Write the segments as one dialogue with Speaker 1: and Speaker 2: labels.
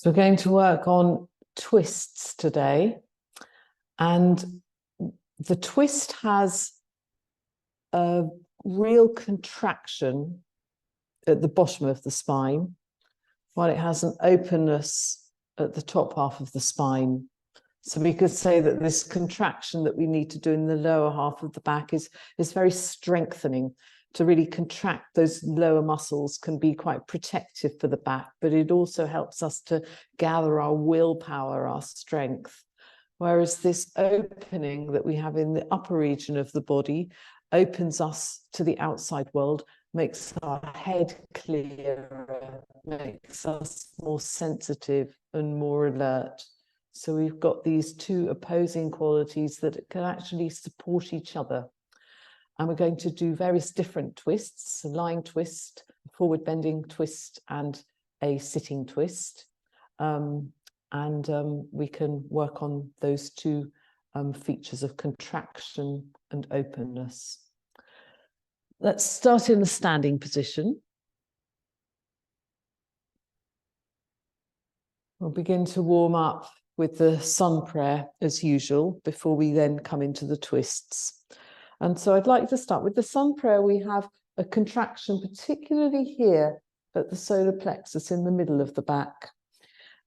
Speaker 1: So we're going to work on twists today, and the twist has a real contraction at the bottom of the spine, while it has an openness at the top half of the spine. So we could say that this contraction that we need to do in the lower half of the back is very strengthening. To really contract those lower muscles can be quite protective for the back, but it also helps us to gather our willpower, our strength. Whereas this opening that we have in the upper region of the body opens us to the outside world, makes our head clearer, makes us more sensitive and more alert. So we've got these two opposing qualities that can actually support each other. And we're going to do various different twists: a lying twist, a forward bending twist, and a sitting twist. We can work on those two features of contraction and openness. Let's start in the standing position. We'll begin to warm up with the sun prayer as usual before we then come into the twists. And so I'd like to start with the sun prayer. We have a contraction, particularly here at the solar plexus in the middle of the back.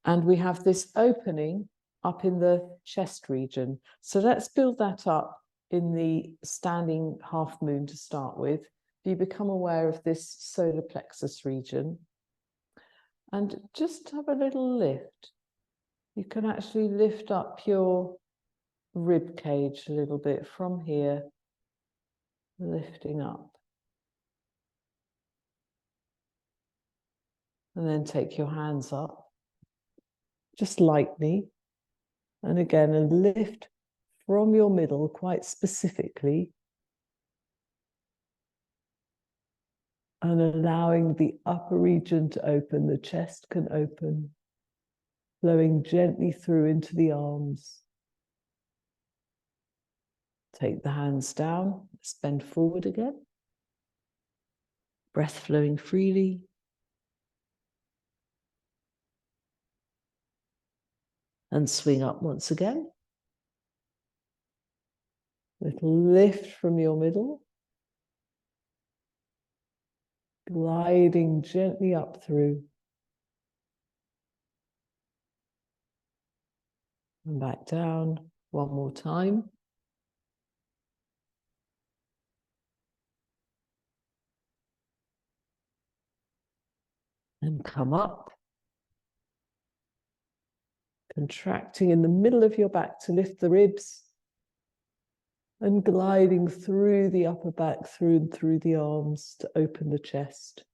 Speaker 1: And we have this opening up in the chest region. So let's build that up in the standing half moon to start with. You become aware of this solar plexus region and just have a little lift. You can actually lift up your rib cage a little bit from here, lifting up. And then take your hands up, just lightly. And again, a lift from your middle quite specifically. And allowing the upper region to open, the chest can open, flowing gently through into the arms. Take the hands down, let's bend forward again. Breath flowing freely. And swing up once again. Little lift from your middle. Gliding gently up through. And back down one more time. And come up. Contracting in the middle of your back to lift the ribs. And gliding through the upper back, through and through the arms to open the chest.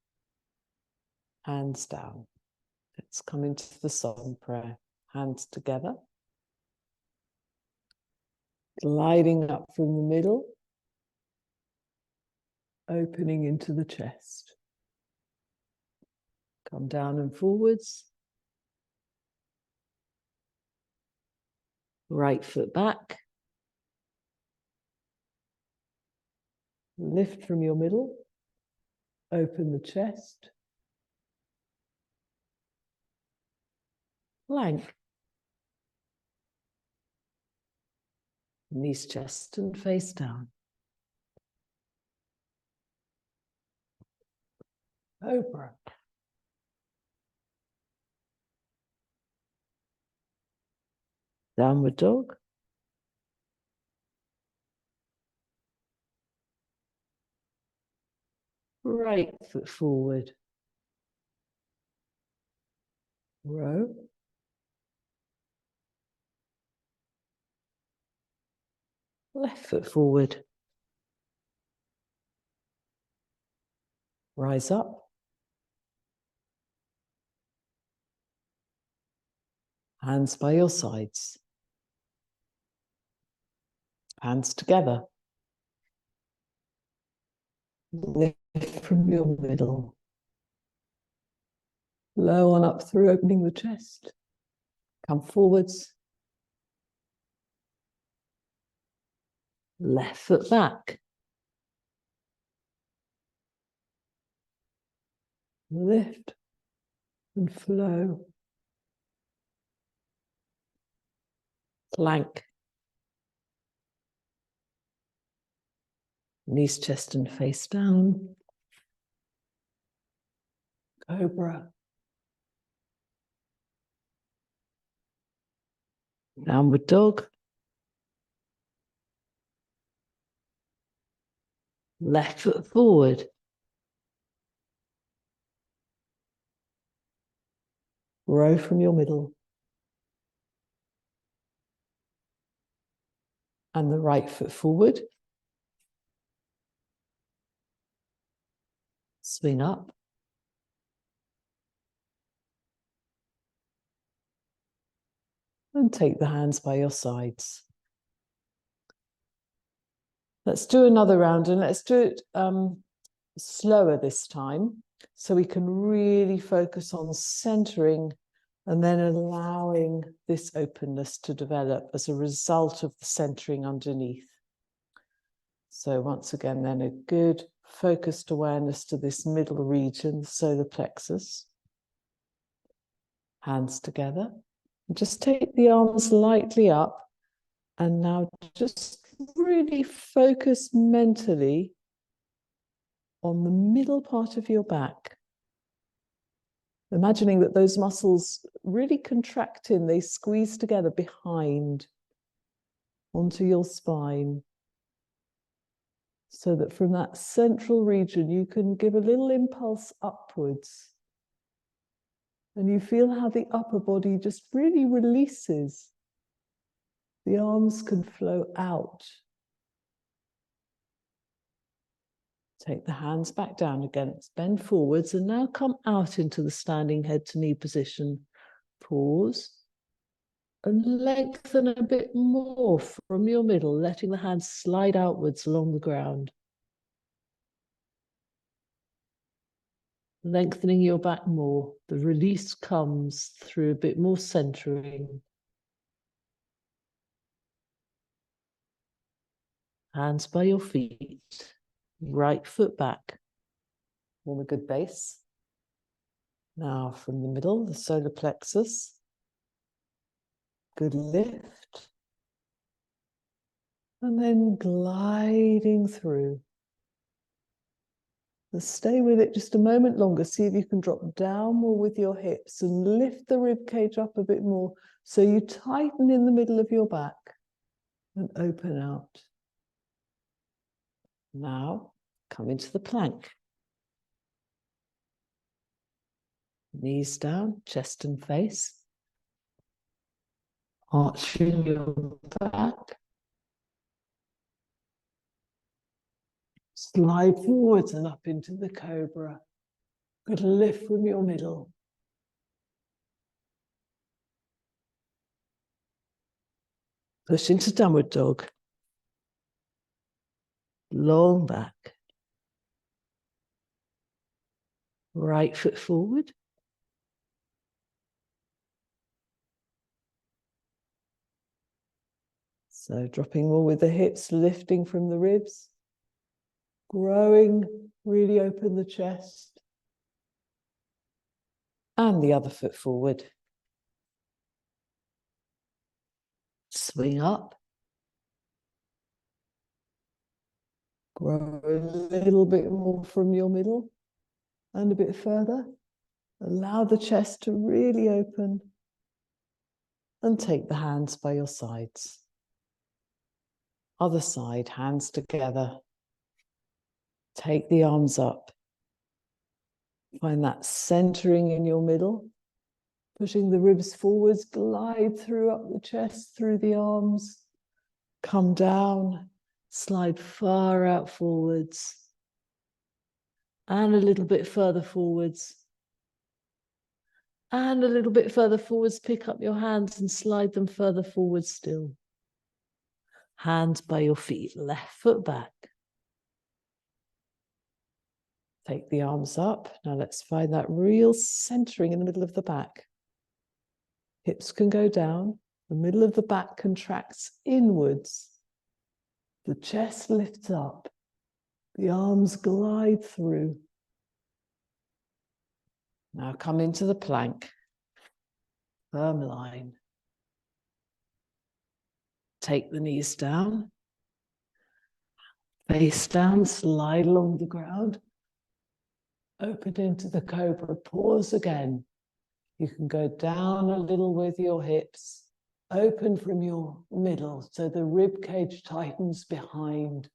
Speaker 1: Hands down. Let's come into the sun prayer. Hands together. Gliding up from the middle. Opening into the chest. Come down and forwards. Right foot back. Lift from your middle. Open the chest. Plank. Knees, chest, and face down. Cobra. Downward dog. Right foot forward. Row. Left foot forward. Rise up. Hands by your sides. Hands together. Lift from your middle. Low on up through, opening the chest. Come forwards. Left foot back. Lift and flow. Plank. Knees, chest, and face down. Cobra. Downward dog. Left foot forward. Row from your middle. And the right foot forward. Swing up. And take the hands by your sides. Let's do another round, and let's do it slower this time, so we can really focus on centering and then allowing this openness to develop as a result of the centering underneath. So once again, then a good focused awareness to this middle region, the solar plexus. Hands together. Just take the arms lightly up, and now just really focus mentally on the middle part of your back. Imagining that those muscles really contract in, they squeeze together behind onto your spine, so that from that central region you can give a little impulse upwards. And you feel how the upper body just really releases. The arms can flow out. Take the hands back down again. Bend forwards and now come out into the standing head to knee position. Pause and lengthen a bit more from your middle, letting the hands slide outwards along the ground. Lengthening your back more. The release comes through a bit more centering. Hands by your feet. Right foot back. Form a good base. Now from the middle, the solar plexus. Good lift. And then gliding through. Let's stay with it just a moment longer. See if you can drop down more with your hips and lift the rib cage up a bit more so you tighten in the middle of your back and open out. Now come into the plank. Knees down, chest and face. Arching your back. Slide forwards and up into the cobra. Good lift from your middle. Push into downward dog. Long back. Right foot forward. So dropping more with the hips, lifting from the ribs. Growing, really open the chest. And the other foot forward. Swing up. Grow a little bit more from your middle and a bit further. Allow the chest to really open. And take the hands by your sides. Other side, hands together. Take the arms up. Find that centering in your middle. Pushing the ribs forwards, glide through up the chest, through the arms. Come down, slide far out forwards. And a little bit further forwards. And a little bit further forwards, pick up your hands and slide them further forward still. Hands by your feet, left foot back. Take the arms up. Now let's find that real centering in the middle of the back. Hips can go down. The middle of the back contracts inwards. The chest lifts up. The arms glide through. Now come into the plank. Firm line. Take the knees down. Face down, slide along the ground. Open into the cobra. Pause again. You can go down a little with your hips. Open from your middle so the rib cage tightens behind.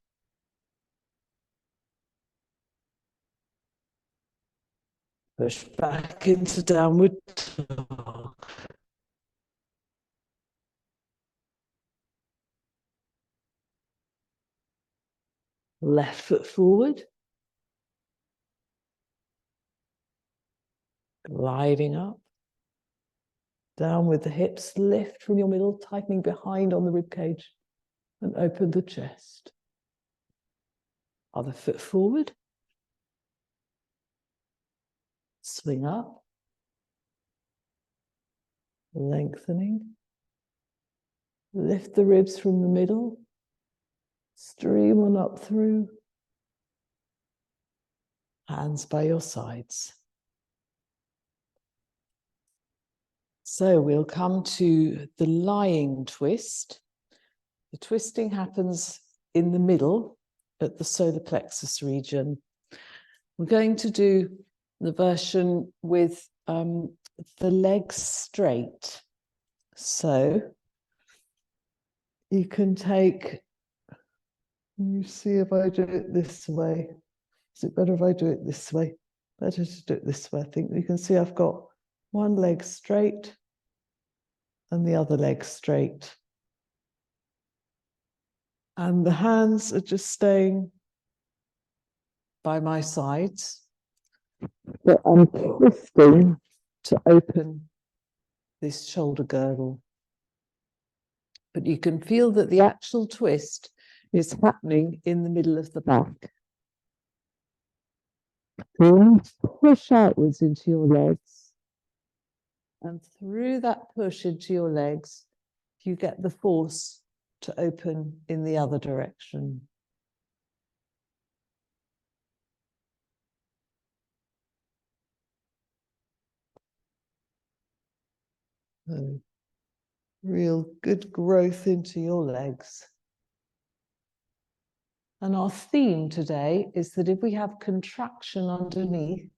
Speaker 1: Push back into downward dog. Left foot forward. Gliding up. Down with the hips, lift from your middle, tightening behind on the rib cage, and open the chest. Other foot forward. Swing up. Lengthening. Lift the ribs from the middle. Stream on up through. Hands by your sides. So we'll come to the lying twist. The twisting happens in the middle at the solar plexus region. We're going to do the version with the legs straight. So you can take, you see if I do it this way. Is it better if I do it this way? Better to do it this way, I think. You can see I've got one leg straight and the other leg straight. And the hands are just staying by my sides. But I'm twisting to open this shoulder girdle. But you can feel that the actual twist is happening in the middle of the back. Push outwards into your legs. And through that push into your legs, you get the force to open in the other direction. So, real good growth into your legs. And our theme today is that if we have contraction underneath,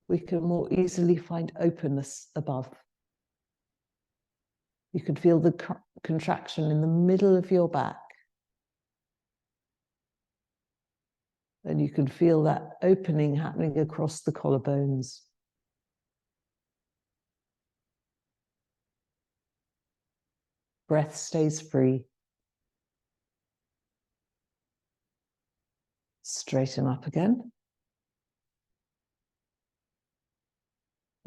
Speaker 1: we can more easily find openness above. You can feel the contraction in the middle of your back. And you can feel that opening happening across the collarbones. Breath stays free. Straighten up again.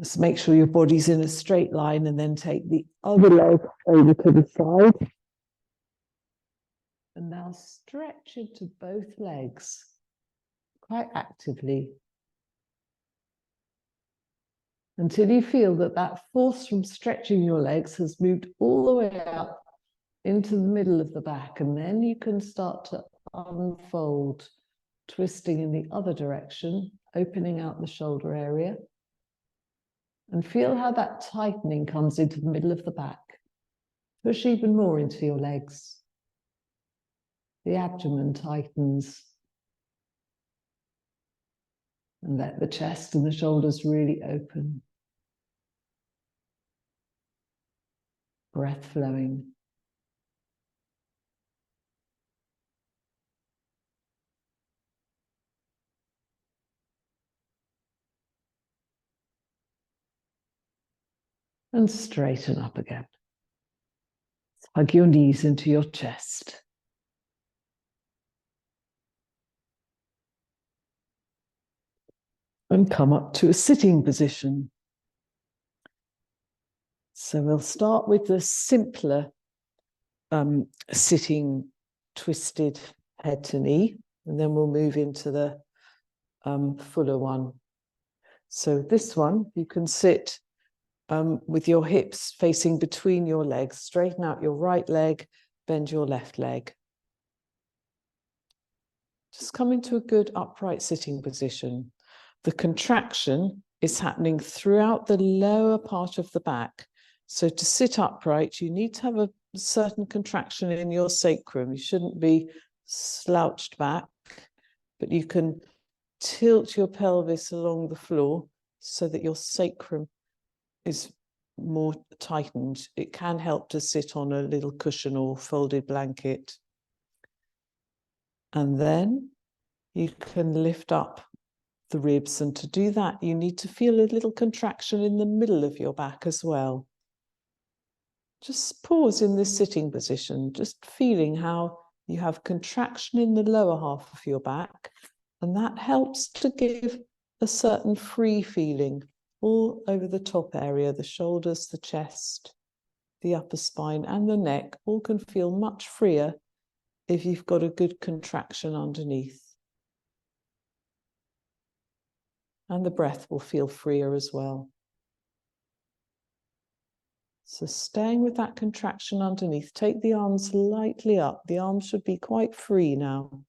Speaker 1: Just make sure your body's in a straight line and then take the other leg over to the side. And now stretch into both legs quite actively until you feel that that force from stretching your legs has moved all the way up into the middle of the back. And then you can start to unfold, twisting in the other direction, opening out the shoulder area. And feel how that tightening comes into the middle of the back. Push even more into your legs. The abdomen tightens. And let the chest and the shoulders really open. Breath flowing. And straighten up again. Hug your knees into your chest. And come up to a sitting position. So we'll start with the simpler sitting twisted head to knee, and then we'll move into the fuller one. So this one, you can sit with your hips facing between your legs, straighten out your right leg, bend your left leg. Just come into a good upright sitting position. The contraction is happening throughout the lower part of the back. So to sit upright, you need to have a certain contraction in your sacrum. You shouldn't be slouched back, but you can tilt your pelvis along the floor so that your sacrum is more tightened. It can help to sit on a little cushion or folded blanket. And then you can lift up the ribs. And to do that, you need to feel a little contraction in the middle of your back as well. Just pause in this sitting position, just feeling how you have contraction in the lower half of your back. And that helps to give a certain free feeling all over the top area, the shoulders, the chest, the upper spine, and the neck all can feel much freer if you've got a good contraction underneath. And the breath will feel freer as well. So staying with that contraction underneath, take the arms lightly up. The arms should be quite free now.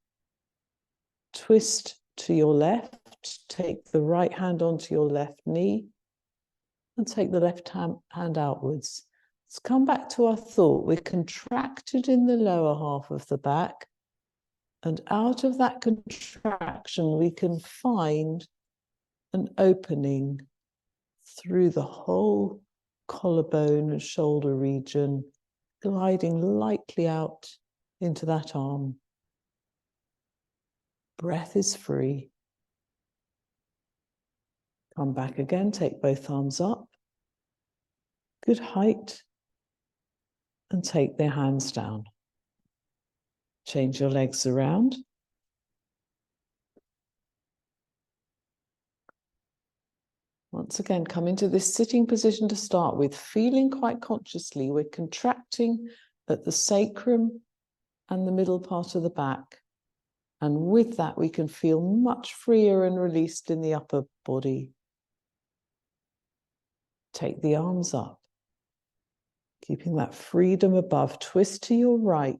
Speaker 1: Twist to your left, take the right hand onto your left knee, and take the left hand outwards. Let's come back to our thought. We're contracted in the lower half of the back, and out of that contraction, we can find an opening through the whole collarbone and shoulder region, gliding lightly out into that arm. Breath is free. Come back again, take both arms up. Good height. And take their hands down. Change your legs around. Once again, come into this sitting position to start with, feeling quite consciously. We're contracting at the sacrum and the middle part of the back. And with that, we can feel much freer and released in the upper body. Take the arms up, keeping that freedom above. Twist to your right.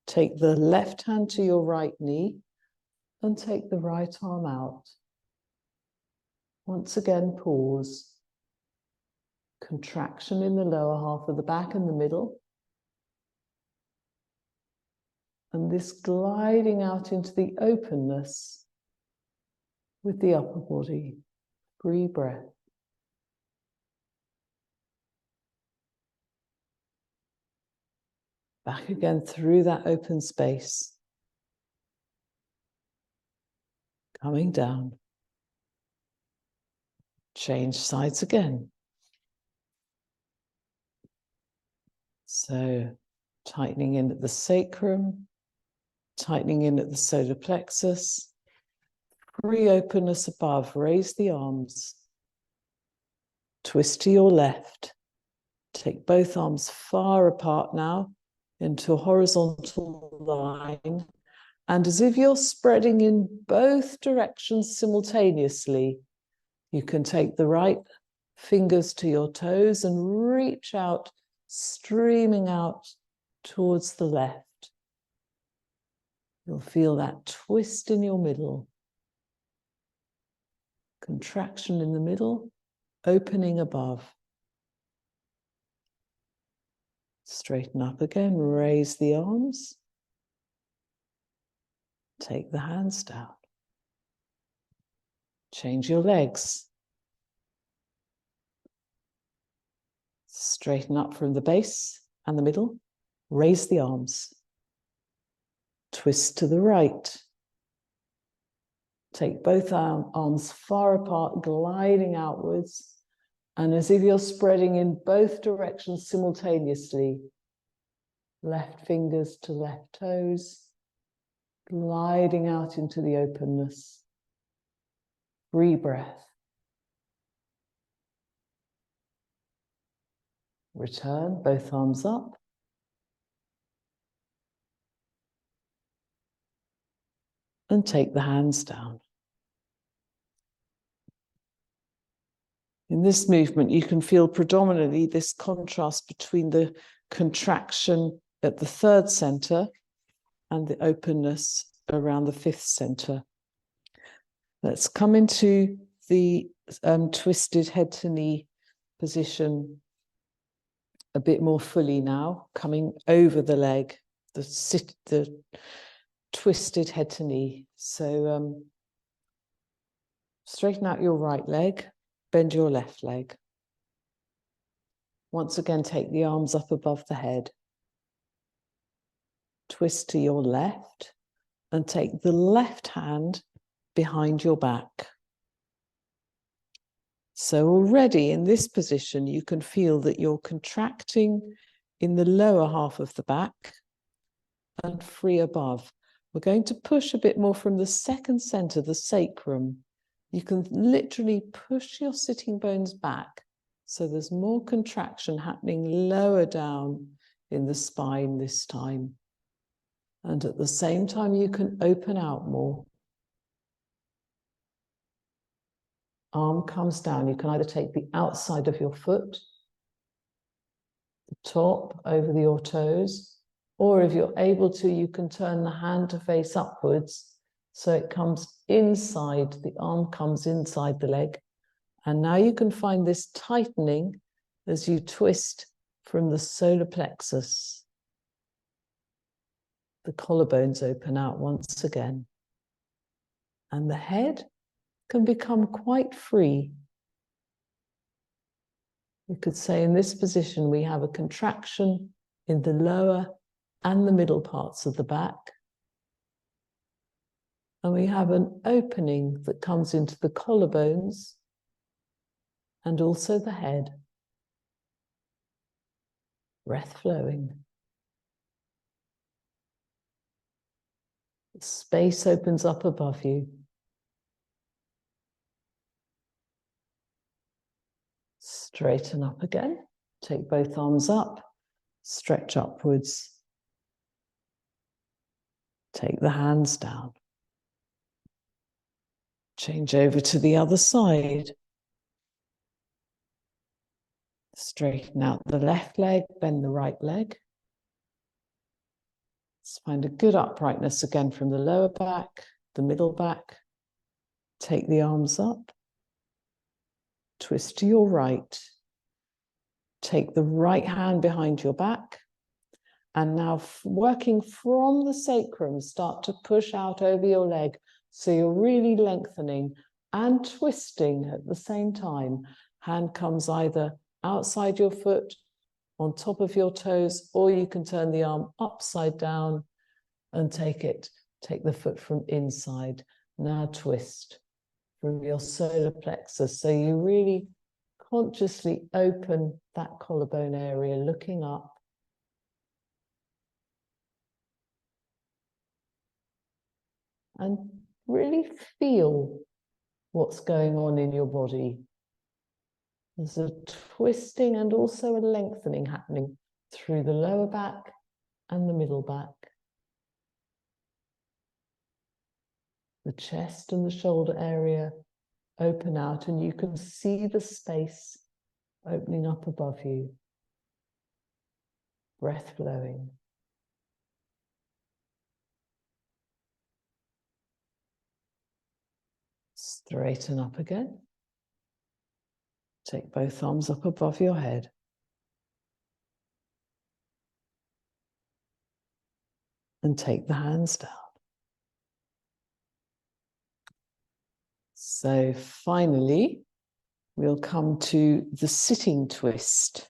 Speaker 1: Take the left hand to your right knee and take the right arm out. Once again, pause. Contraction in the lower half of the back and the middle. And this gliding out into the openness with the upper body. Free breath. Back again through that open space. Coming down. Change sides again. So tightening in at the sacrum, tightening in at the solar plexus. Free openness above. Raise the arms. Twist to your left. Take both arms far apart now into a horizontal line. And as if you're spreading in both directions simultaneously, you can take the right fingers to your toes and reach out, streaming out towards the left. You'll feel that twist in your middle. Contraction in the middle, opening above. Straighten up again, raise the arms. Take the hands down. Change your legs. Straighten up from the base and the middle. Raise the arms. Twist to the right. Take both arms far apart, gliding outwards. And as if you're spreading in both directions simultaneously. Left fingers to left toes. Gliding out into the openness. Free breath. Return, both arms up. And take the hands down. In this movement, you can feel predominantly this contrast between the contraction at the third center and the openness around the fifth center. Let's come into the twisted head to knee position a bit more fully now, coming over the leg, the twisted head to knee. So straighten out your right leg, bend your left leg. Once again, take the arms up above the head. Twist to your left and take the left hand behind your back. So already in this position, you can feel that you're contracting in the lower half of the back and free above. We're going to push a bit more from the second center, the sacrum. You can literally push your sitting bones back. So there's more contraction happening lower down in the spine this time. And at the same time, you can open out more. Arm comes down. You can either take the outside of your foot, the top over your toes, or if you're able to, you can turn the hand to face upwards. So it comes inside, the arm comes inside the leg. And now you can find this tightening as you twist from the solar plexus. The collarbones open out once again. And the head can become quite free. You could say in this position, we have a contraction in the lower and the middle parts of the back. And we have an opening that comes into the collarbones and also the head. Breath flowing. Space opens up above you. Straighten up again. Take both arms up. Stretch upwards. Take the hands down. Change over to the other side. Straighten out the left leg, bend the right leg. Let's find a good uprightness again from the lower back, the middle back. Take the arms up. Twist to your right. Take the right hand behind your back. And now working from the sacrum, start to push out over your leg. So you're really lengthening and twisting at the same time. Hand comes either outside your foot, on top of your toes, or you can turn the arm upside down and take the foot from inside. Now twist from your solar plexus. So you really consciously open that collarbone area, looking up. And really feel what's going on in your body. There's a twisting and also a lengthening happening through the lower back and the middle back. The chest and the shoulder area open out, and you can see the space opening up above you. Breath flowing. Straighten up again. Take both arms up above your head. And take the hands down. So finally, we'll come to the sitting twist.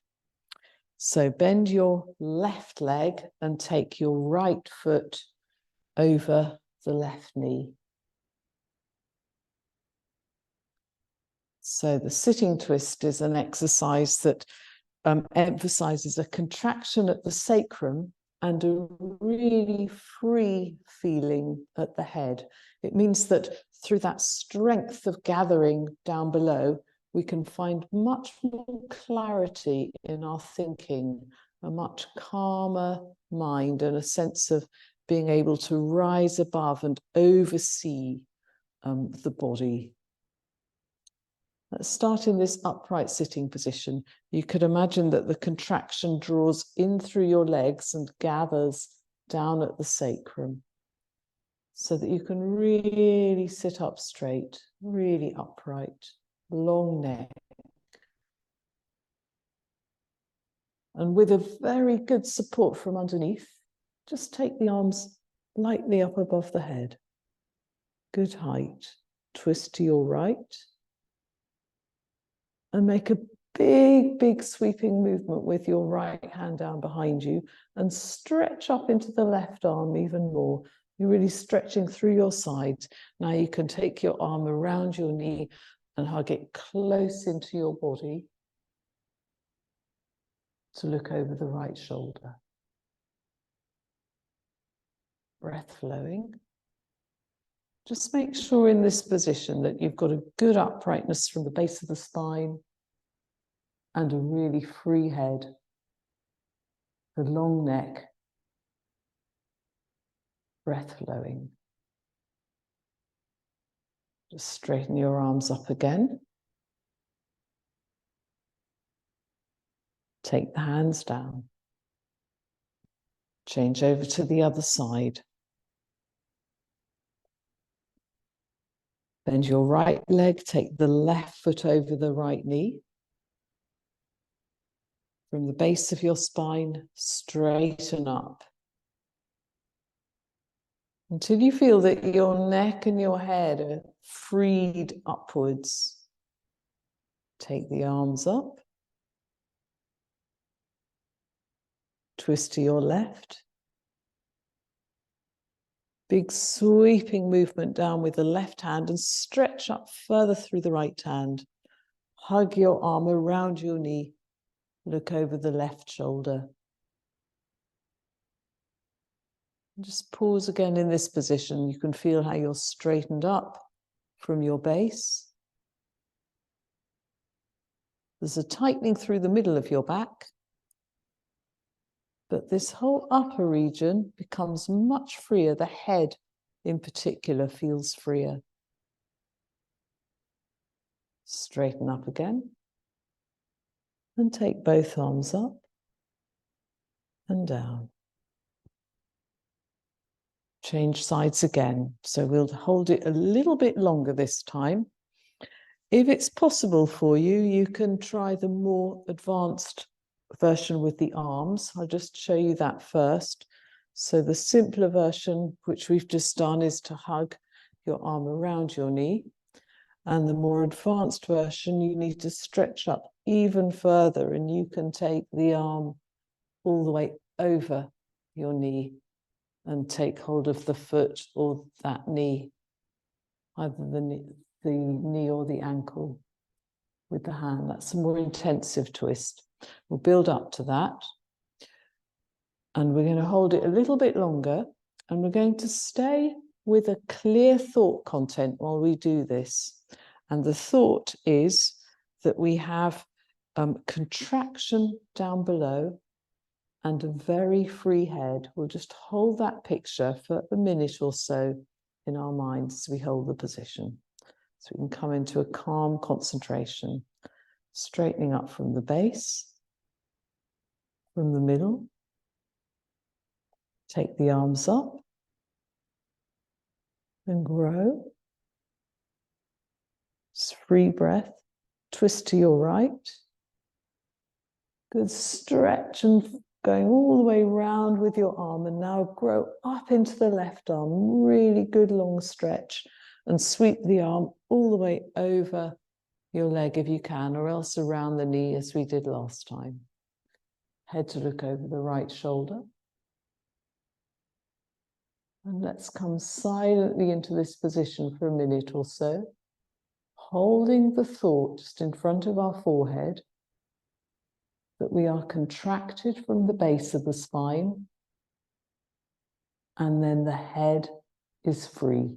Speaker 1: So bend your left leg and take your right foot over the left knee. So the sitting twist is an exercise that emphasizes a contraction at the sacrum and a really free feeling at the head. It means that through that strength of gathering down below, we can find much more clarity in our thinking, a much calmer mind, and a sense of being able to rise above and oversee the body. Let's start in this upright sitting position. You could imagine that the contraction draws in through your legs and gathers down at the sacrum, so that you can really sit up straight, really upright, long neck. And with a very good support from underneath, just take the arms lightly up above the head. Good height. Twist to your right. And make a big, big sweeping movement with your right hand down behind you and stretch up into the left arm even more. You're really stretching through your sides. Now you can take your arm around your knee and hug it close into your body to look over the right shoulder. Breath flowing. Just make sure in this position that you've got a good uprightness from the base of the spine and a really free head, the long neck, breath flowing. Just straighten your arms up again. Take the hands down. Change over to the other side. Bend your right leg, take the left foot over the right knee. From the base of your spine, straighten up. Until you feel that your neck and your head are freed upwards. Take the arms up. Twist to your left. Big sweeping movement down with the left hand and stretch up further through the right hand. Hug your arm around your knee. Look over the left shoulder. Just pause again in this position. You can feel how you're straightened up from your base. There's a tightening through the middle of your back. But this whole upper region becomes much freer. The head in particular feels freer. Straighten up again. And take both arms up and down. Change sides again. So we'll hold it a little bit longer this time. If it's possible for you, you can try the more advanced version with the arms. I'll just show you that first. So the simpler version, which we've just done, is to hug your arm around your knee. And the more advanced version, you need to stretch up even further, and you can take the arm all the way over your knee and take hold of the foot or that knee, either the knee or the ankle with the hand. That's a more intensive twist. We'll build up to that. And we're going to hold it a little bit longer, and we're going to stay with a clear thought content while we do this. And the thought is that we have contraction down below and a very free head. We'll just hold that picture for a minute or so in our minds as we hold the position. So we can come into a calm concentration, straightening up from the base, from the middle. Take the arms up and grow. Just free breath. Twist to your right. Good stretch and going all the way round with your arm, and now grow up into the left arm. Really good long stretch, and sweep the arm all the way over your leg if you can, or else around the knee as we did last time. Head to look over the right shoulder. And let's come silently into this position for a minute or so, holding the thought just in front of our forehead that we are contracted from the base of the spine, and then the head is free.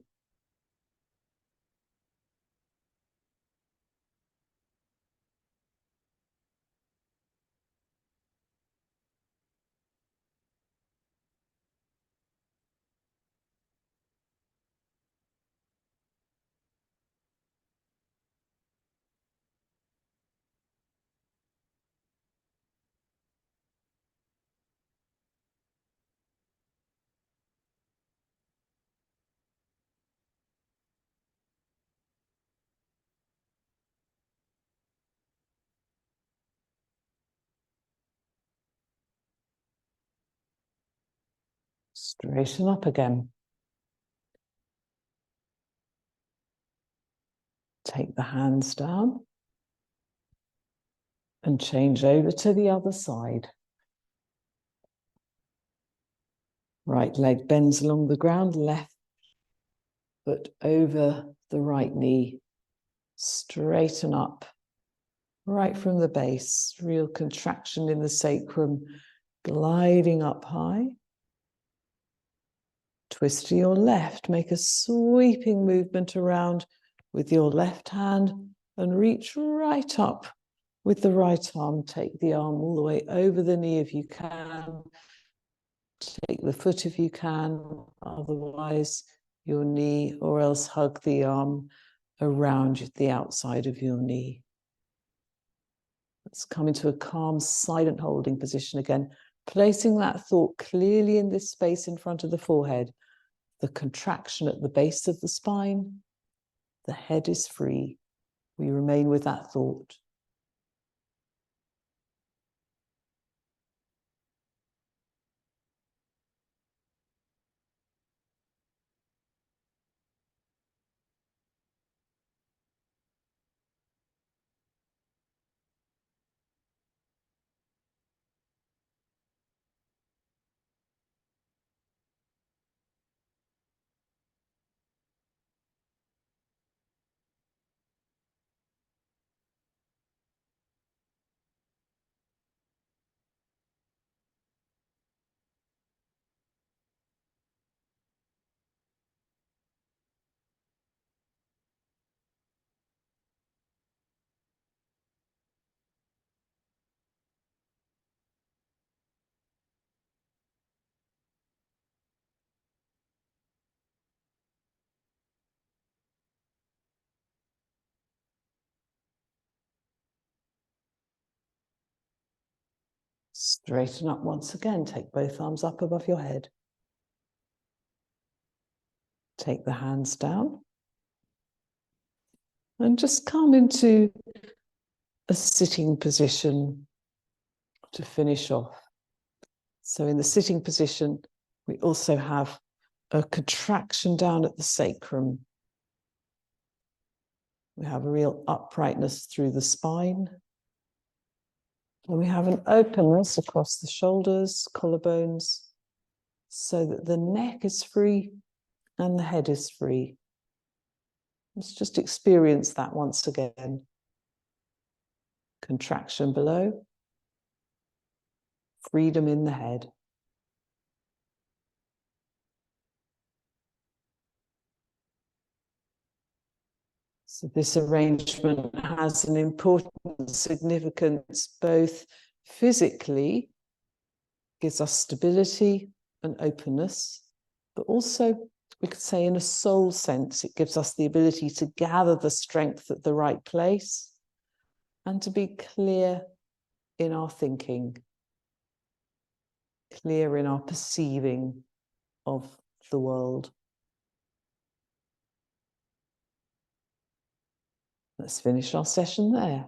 Speaker 1: Straighten up again. Take the hands down and change over to the other side. Right leg bends along the ground, left foot over the right knee. Straighten up, right from the base. Real contraction in the sacrum, gliding up high. Twist to your left, make a sweeping movement around with your left hand and reach right up with the right arm. Take the arm all the way over the knee if you can. Take the foot if you can, otherwise your knee, or else hug the arm around the outside of your knee. Let's come into a calm, silent holding position again, placing that thought clearly in this space in front of the forehead. The contraction at the base of the spine, the head is free. We remain with that thought. Straighten up once again. Take both arms up above your head. Take the hands down. And just come into a sitting position to finish off. So in the sitting position, we also have a contraction down at the sacrum. We have a real uprightness through the spine. And we have an openness across the shoulders, collarbones, so that the neck is free and the head is free. Let's just experience that once again. Contraction below, freedom in the head. So this arrangement has an important significance, both physically, gives us stability and openness, but also, we could say in a soul sense, it gives us the ability to gather the strength at the right place and to be clear in our thinking, clear in our perceiving of the world. Let's finish our session there.